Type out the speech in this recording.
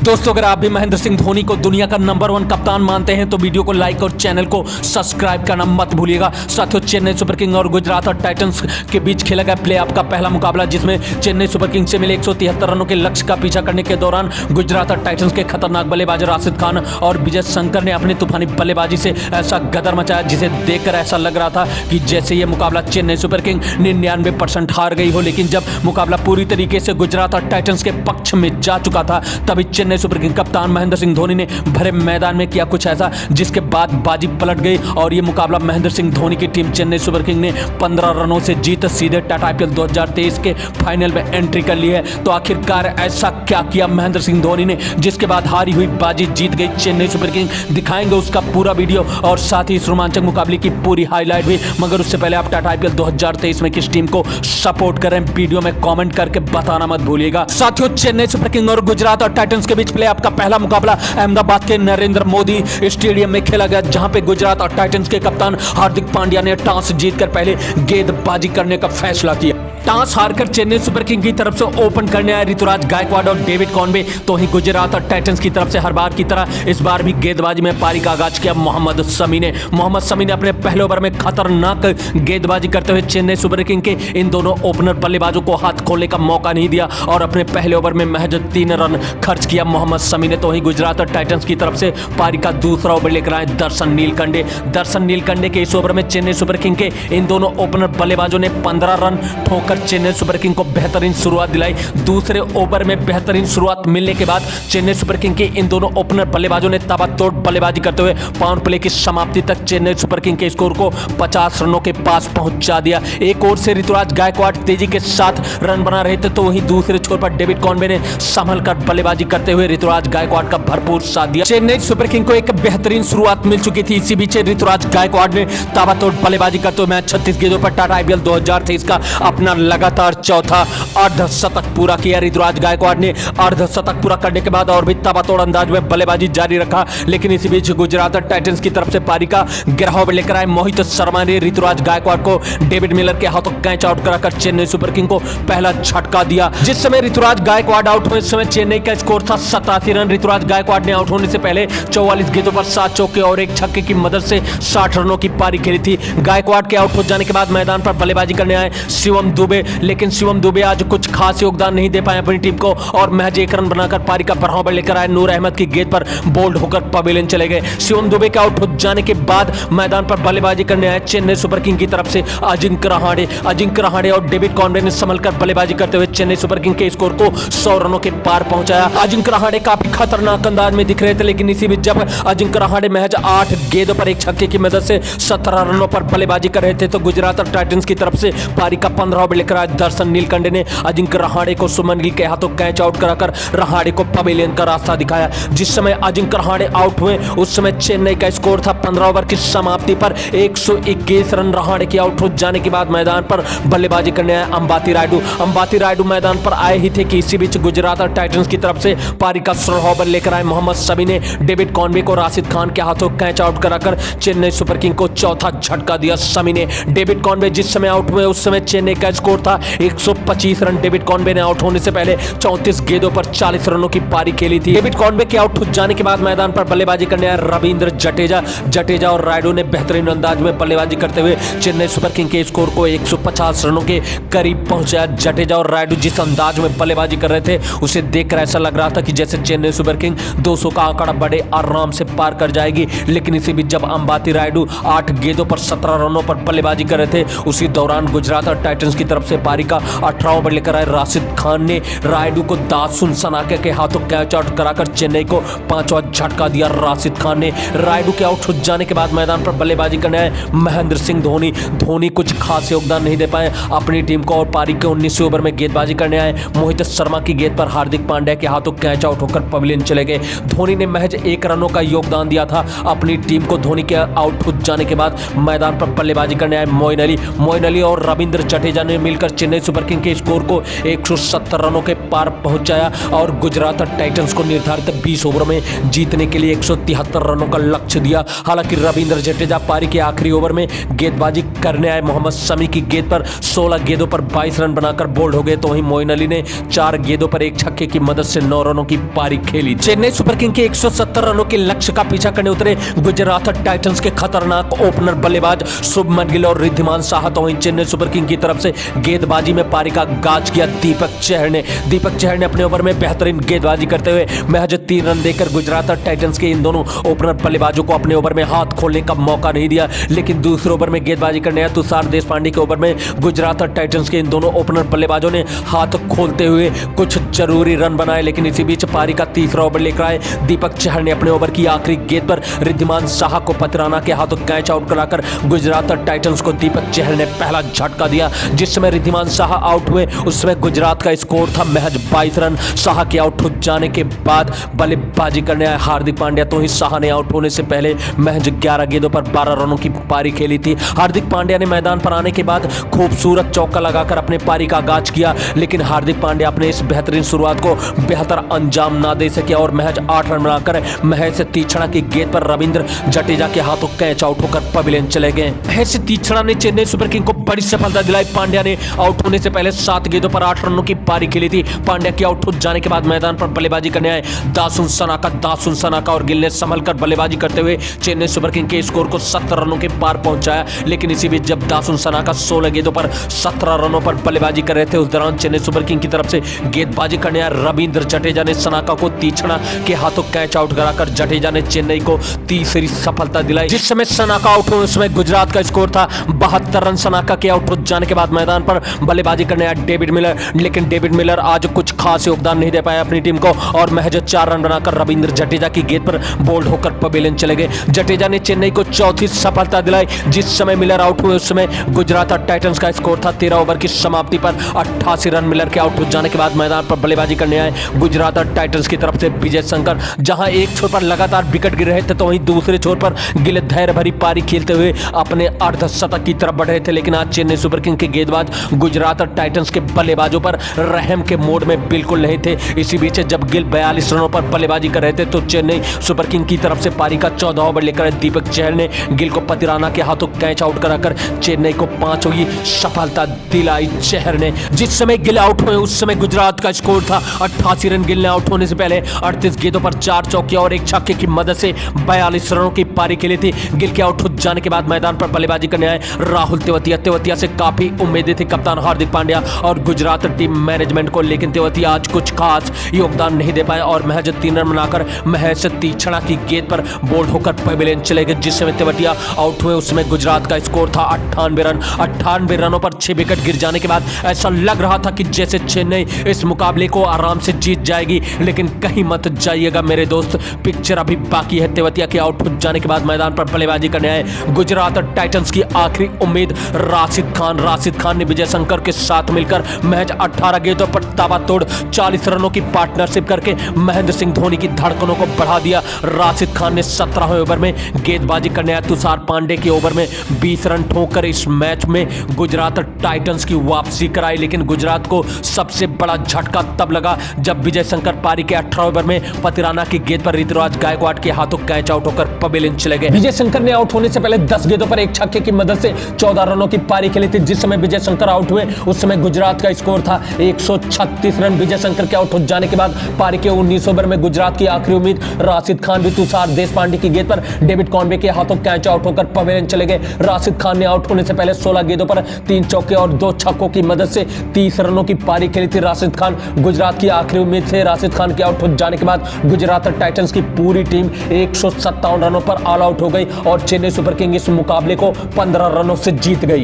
दोस्तों, अगर आप भी महेंद्र सिंह धोनी को दुनिया का नंबर 1 कप्तान मानते हैं तो वीडियो को लाइक और चैनल को सब्सक्राइब करना मत भूलिएगा। साथियों, चेन्नई सुपर किंग और गुजरात और टाइटंस के बीच खेला गया प्लेऑफ का पहला मुकाबला, जिसमें चेन्नई सुपर किंग से मिले 173 रनों के लक्ष्य का पीछा करने के दौरान गुजरात और टाइटंस के खतरनाक बल्लेबाज राशिद खान और विजय शंकर ने अपनी तूफानी बल्लेबाजी से ऐसा गदर मचाया जिसे देखकर ऐसा लग रहा था कि जैसे ये मुकाबला चेन्नई सुपर किंग 99% हार गई हो। लेकिन जब मुकाबला पूरी तरीके से गुजरात और टाइटंस के पक्ष में जा चुका था, तभी चेन्नई सुपर किंग कप्तान महेंद्र सिंह धोनी ने भरे मैदान में किया कुछ ऐसा जिसके बाद बाजी पलट गई और ये मुकाबला महेंद्र सिंह धोनी की टीम चेन्नई सुपर किंग ने 15 रनों से जीत सीधे टाटा आईपीएल 2023 के फाइनल में एंट्री कर ली है। तो आखिरकार ऐसा क्या किया महेंद्र सिंह धोनी ने जिसके बाद हारी हुई बाजी जीत गई चेन्नई सुपर किंग? दिखाएंगे उसका पूरा वीडियो और साथ ही इस रोमांचक मुकाबले की पूरी हाईलाइट भी। मगर उससे पहले आप टाटा आईपीएल 2023 में किस टीम को सपोर्ट करें, वीडियो में कमेंट करके बताना मत भूलिएगा। साथियों, चेन्नई सुपर किंग और गुजरात और टाइटंस के बीच प्लेऑफ का पहला मुकाबला अहमदाबाद के नरेंद्र मोदी स्टेडियम में खेला गया, जहां पे गुजरात और टाइटंस के कप्तान हार्दिक पांड्या ने टॉस जीतकर पहले गेंदबाजी करने का फैसला किया। टॉस हारकर चेन्नई सुपर किंग की तरफ से ओपन करने आए ऋतुराज गायकवाड और डेविड कॉनवे, तो वहीं गुजरात और टाइटंस की तरफ से हर बार की तरह इस बार भी गेंदबाजी में पारी का आगाज किया मोहम्मद शमी ने। मोहम्मद शमी ने अपने पहले ओवर में खतरनाक गेंदबाजी करते हुए चेन्नई सुपर किंग के इन दोनों ओपनर बल्लेबाजों को हाथ खोलने का मौका नहीं दिया और अपने पहले ओवर में महज 3 रन खर्च किया मोहम्मद शमी ने। तो वहीं गुजरात और टाइटंस की तरफ से पारी का दूसरा ओवर लेकर आए दर्शन नीलकंडे के इस ओवर में चेन्नई सुपर किंग के इन दोनों ओपनर बल्लेबाजों ने 15 रन ठोकर चेन्नई सुपर किंग को बेहतरीन शुरुआत दिलाई। दूसरे ओवर में बेहतरीन शुरुआत मिलने के बाद चेन्नई सुपर किंग के इन दोनों ओपनर बल्लेबाजों ने ताबड़तोड़ बल्लेबाजी करते हुए पावर प्ले की समाप्ति तक चेन्नई सुपर किंग के स्कोर को 50 रनों के पास पहुंचा दिया। एक ओर से ऋतुराज गायकवाड तेजी के साथ रन बना रहे थे, तो वहीं दूसरे छोर पर डेविड कॉनवे ने संभल कर बल्लेबाजी करते हुए ऋतुराज गायकवाड का भरपूर साथ दिया। चेन्नई सुपर किंग को एक बेहतरीन शुरुआत मिल चुकी थी। इसी बीच ऋतुराज गायकवाड ने ताबड़तोड़ बल्लेबाजी करते हुए मैच 36 गेंदों पर टाटा आईपीएल 2023 का अपना लगातार चौथा अर्धशतक पूरा किया। ऋतुराज गायकवाड ने अर्धशतक पूरा करने के बाद और भी ताबड़तोड़ अंदाज में बल्लेबाजी जारी रखा। लेकिन इसी बीच गुजरात और टाइटंस की तरफ से पारी का गिरहाव लेकर आए मोहित शर्मा ने ऋतुराज गायकवाड को डेविड मिलर के हाथों कैच आउट कराकर चेन्नई सुपर किंग को पहला झटका दिया। जिस समय ऋतुराज गायकवाड आउट हुए, इस समय चेन्नई का स्कोर था 87 रन। ऋतुराज गायकवाड ने आउट होने से पहले 44 गेंदों पर 7 चौके और एक छक्के की मदद से 60 रनों की पारी खेली थी। गायकवाड के आउट हो जाने के बाद मैदान पर बल्लेबाजी करने आए शिवम दुबे, लेकिन शिवम दुबे आज कुछ खास योगदान नहीं दे पाए अपनी टीम को और महज 1 रन बनाकर पारी का बढ़ाव लेकर आए। नूर अहमद की गेंद पर बोल्ड होकर पवेलियन चले गए। शिवम दुबे के आउट हो जाने के बाद मैदान पर बल्लेबाजी करने आए चेन्नई सुपर किंग की तरफ से अजिंक्य रहाणे और डेविड कॉनवे ने संभल कर बल्लेबाजी करते हुए चेन्नई सुपर किंग के स्कोर को 100 रनों के पार पहुंचाया। अजिंक्य रहाणे काफी खतरनाक अंदाज में दिख रहे थे, लेकिन इसी बीच जब अजिंक्य रहाणे महज 8 गेंदों पर एक छक्के की मदद से 17 रनों पर बल्लेबाजी कर रहे थे, तो गुजरात और टाइटंस की तरफ से पारी का 15 ओवर लेकर आए दर्शन नीलकंडे ने अजिंक्य रहाणे को सुमन गिल के हाथों कैच आउट कराकर रहाणे को पवेलियन का रास्ता दिखाया। जिस समय अजिंक्य रहाणे आउट हुए, उस समय चेन्नई का स्कोर था 15 ओवर की समाप्ति पर 121 रन। रहाणे के आउट हो जाने के बाद मैदान पर बल्लेबाजी करने आए अंबाती रायडू मैदान पर आए ही थे कि इसी बीच गुजरात और टाइटंस की तरफ से पारी का 16 ओवर लेकर आए मोहम्मद शमी ने डेविड कॉनवे को राशिद खान के हाथों कैच आउट कराकर चेन्नई सुपर किंग को चौथा झटका दिया। शमी ने डेविड कॉनवे जिस समय आउट हुए, उस समय चेन्नई का स्कोर था 125 रन। डेविड कॉनवे ने आउट होने से पहले 34 गेंदों पर 40 रनों की पारी खेली थी। डेविड कॉनवे के आउट हो जाने के बाद मैदान पर बल्लेबाजी करने आए रविंद्र जडेजा और रायडू ने बेहतरीन अंदाज में बल्लेबाजी करते हुए चेन्नई सुपर किंग के स्कोर को 150 रनों के करीब पहुंचाया। जडेजा और रायडू जिस अंदाज में बल्लेबाजी कर रहे थे, उसे देखकर ऐसा लग रहा था कि जैसे चेन्नई सुपर किंग 200 का आंकड़ा बड़े आराम से पार कर जाएगी। लेकिन इसी बीच जब अंबाती रायडू 8 गेंदों पर 17 रनों पर बल्लेबाजी कर रहे थे, उसी दौरान गुजरात और टाइटंस की तरफ से पारी का 18 ओवर लेकर आए राशिद खान ने रायडू को दासुन सनाके के हाथों कैच आउट कराकर चेन्नई को 5वां झटका दिया। राशिद खान ने रायडू के आउट हो जाने के बाद मैदान पर बल्लेबाजी करने आए महेंद्र सिंह धोनी कुछ खास योगदान नहीं दे पाए अपनी टीम को और पारी के 19वें ओवर में गेंदबाजी करने आए मोहित शर्मा की गेंद पर हार्दिक पांड्या के हाथों कैच आउट होकर पवेलियन चले गए। धोनी ने महज 1 रनों का योगदान दिया था अपनी टीम को। धोनी के आउट हो जाने के बाद मैदान पर बल्लेबाजी करने आए मोइन अली और रविंद्र जडेजा ने मिलकर चेन्नई सुपर किंग के स्कोर को 170 रनों के पार पहुंचाया और गुजरात और टाइटंस को निर्धारित 20 ओवर में जीतने के लिए 173 रनों का लक्ष्य दिया। हालांकि रविंद्र जडेजा पारी के आखिरी ओवर में गेंदबाजी करने आए मोहम्मद शमी की गेंद पर 16 गेंदों पर 22 रन बनाकर बोल्ड हो गए, तो वहीं मोइन अली ने 4 गेंदों पर एक छक्के की मदद से 9 रनों की की पारी खेली। चेन्नई सुपर किंग के 170 रनों के लक्ष्य का पीछा करने उतरे गुजरात टाइटंस के खतरनाक ओपनर बल्लेबाज शुभमन गिल और रिद्धिमान साहा। तो वहीं चेन्नई सुपर किंग की तरफ से गेंदबाजी में पारी का आगाज किया दीपक चहर ने अपने ओवर में बेहतरीन गेंदबाजी करते हुए महज 3 रन देकर गुजरात टाइटंस के इन दोनों ओपनर बल्लेबाजों को अपने ओवर में हाथ खोलने का मौका नहीं दिया। लेकिन दूसरे ओवर में गेंदबाजी करने आए तुषार देशपांडे के ओवर में गुजरात टाइटंस के इन दोनों ओपनर बल्लेबाजों ने हाथ खोलते हुए कुछ जरूरी रन बनाए। लेकिन इसी बीच पारी का तीसरा ओवर लेकर आए दीपक चहर ने अपने ओवर की आखिरी गेंद पर रिद्धिमान साहा को पतिराना के हाथों कैच आउट कराकर गुजरात टाइटंस को दीपक चहर ने पहला झटका दिया। जिस समय रिद्धिमान साहा आउट हुए उस समय गुजरात का स्कोर था महज 22 रन। साहा के आउट हो जाने के बाद बल्लेबाजी करने आए हार्दिक पांड्या। तो ही साहा ने आउट होने से पहले महज 11 गेंदों पर 12 रनों की पारी खेली थी। हार्दिक पांड्या ने मैदान पर आने के बाद खूबसूरत चौका लगाकर अपने पारी का आगाज किया। लेकिन हार्दिक पांड्या अपने इस बेहतरीन शुरुआत को बेहतर अंजाम ना दे सके और महज 8 रन बनाकर महेश तीक्ष्णा की गेंद पर रविंद्र जडेजा के हाथों कैच आउट होकर पवेलियन चले गए। महेश तीक्ष्णा ने चेन्नई सुपर किंग को बड़ी सफलता दिलाई। पांड्या ने आउट होने से पहले 7 गेंदों पर 8 रनों की पारी खेली थी। पांड्या के आउट हो जाने के बाद मैदान पर बल्लेबाजी करने आए दासुन सनाका और गिल ने संभलकर बल्लेबाजी करते हुए चेन्नई सुपर किंग के स्कोर को 70 रनों के पार पहुंचाया। लेकिन इसी बीच जब दासुन सनाका 16 गेंदों पर 17 रनों पर बल्लेबाजी कर रहे थे उस दौरान चेन्नई सुपर किंग की तरफ से गेंदबाजी करने आए रविंद्र जडेजा ने सनाका को तीक्ष्णा के हाथों कैच आउट कराकर जडेजा ने चेन्नई को तीसरी सफलता दिलाई। जिस समय सनाका आउट हुए उस समय गुजरात का स्कोर था 72 रन। सनाका के आउट हो जाने के बाद मैदान पर बल्लेबाजी करने आया डेविड मिलर। लेकिन डेविड मिलर आज कुछ खास योगदान नहीं दे पाया अपनी टीम को और महज 4 रन बनाकर रविंद्र जडेजा की गेंद पर बोल्ड होकर पवेलियन चले गए। जडेजा ने चेन्नई को चौथी सफलता दिलाई। जिस समय मिलर आउट हुए उस समय गुजरात टाइटंस का स्कोर था 13 ओवर की समाप्ति पर 88 रन। मिलर के आउट हो जाने के बाद मैदान पर बल्लेबाजी करने आए गुजरात टाइटंस की तरफ से विजय शंकर। जहां एक छोर पर लगातार विकेट गिर रहे थे तो वहीं दूसरे छोर पर गिल धैर्य भरी पारी खेलते हुए अपने अर्धशतक की तरफ बढ़ रहे थे। लेकिन आज चेन्नई सुपर किंग के गेंदबाज गुजरात टाइटंस के बल्लेबाजों पर रहम के मोड में बिल्कुल नहीं थे। इसी बीच जब गिल 42 रनों पर बल्लेबाजी कर रहे थे तो चेन्नई सुपर किंग की तरफ से पारी का 14वां ओवर लेकर दीपक चहर ने गिल को पतिराना के हाथों कैच आउट कराकर चेन्नई को 5वीं सफलता दिलाई चहर ने। जिस समय गिल आउट हुए उस समय गुजरात का स्कोर था 88 रन। गिल ने आउट होने से पहले 38 गेंदों पर 4 चौके और 1 छक्के की मदद से 42 रनों की पारी खेली थी। गिल के आउट हो जाने के बाद मैदान पर बल्लेबाजी करने आए राहुल तेवतिया से काफी उम्मीदें थी कप्तान हार्दिक पांड्या और गुजरात टीम मैनेजमेंट को। लेकिन तेवतिया आज कुछ खास योगदान नहीं दे पाए और महज 3 रन बनाकर महेश तीक्ष्णा की गेंद पर बोल्ड होकर पवेलियन चले गए। जिस समय तेवतिया आउट हुए उस समय गुजरात का स्कोर था 98 रन। 98 रनों पर 6 विकेट गिर जाने के बाद ऐसा लग रहा था कि जैसे चेन्नई इस मुकाबले को आराम से जीत जाएगी। लेकिन कहीं मत जाइएगा मेरे दोस्त, पिक्चर अभी बाकी है। तेवतिया के आउट हो जाने के बाद मैदान पर बल्लेबाजी करने आए गुजरात टाइटंस की आखिरी उम्मीद राशिद खान ने विजय शंकर के साथ मिलकर महज 18 गेंदों पर ताबड़तोड़ 40 रनों की पार्टनरशिप करके महेंद्र सिंह धोनी की धड़कनों को बढ़ा दिया। राशिद खान ने 17वें ओवर में गेंदबाजी करने आया तुषार पांडे के ओवर में 20 रन ठोककर इस मैच में गुजरात टाइटंस की वापसी कराई। लेकिन गुजरात को सबसे बड़ा झटका तब लगा जब विजय शंकर पारी के 18 ओवर में पतिराना की गेंद पर ऋतुराज गायकवाड़ के हाथों कैच आउट होकर पवेलियन चले गए। विजय शंकर ने आउट होने से पहले 10 गेंदों पर 1 छक्के की मदद से 14 रनों की पारी खेली थी। जिस समय विजय शंकर आउट हुए उस समय गुजरात का स्कोर था 136 रन। विजय शंकर के आउट हो जाने के बाद पारी के 19 ओवर में गुजरात की आखिरी उम्मीद राशिद खान भी तुषार देशपांडे की गेंद पर डेविड कॉनवे के हाथों कैच आउट होकर पवेलियन चले गए। राशिद खान ने आउट होने से पहले 16 गेंदों पर 3 चौके और 2 छक्कों की मदद से 30 रनों की पारी खेली थी। राशिद खान गुजरात की आखिरी उम्मीद थे। राशिद खान के आउट हो जाने के बाद गुजरात टाइटंस की पूरी टीम 157 रनों पर ऑल आउट हो गई और चेन्नई सुपर किंग इस मुकाबले को 15 रनों से जीत गई।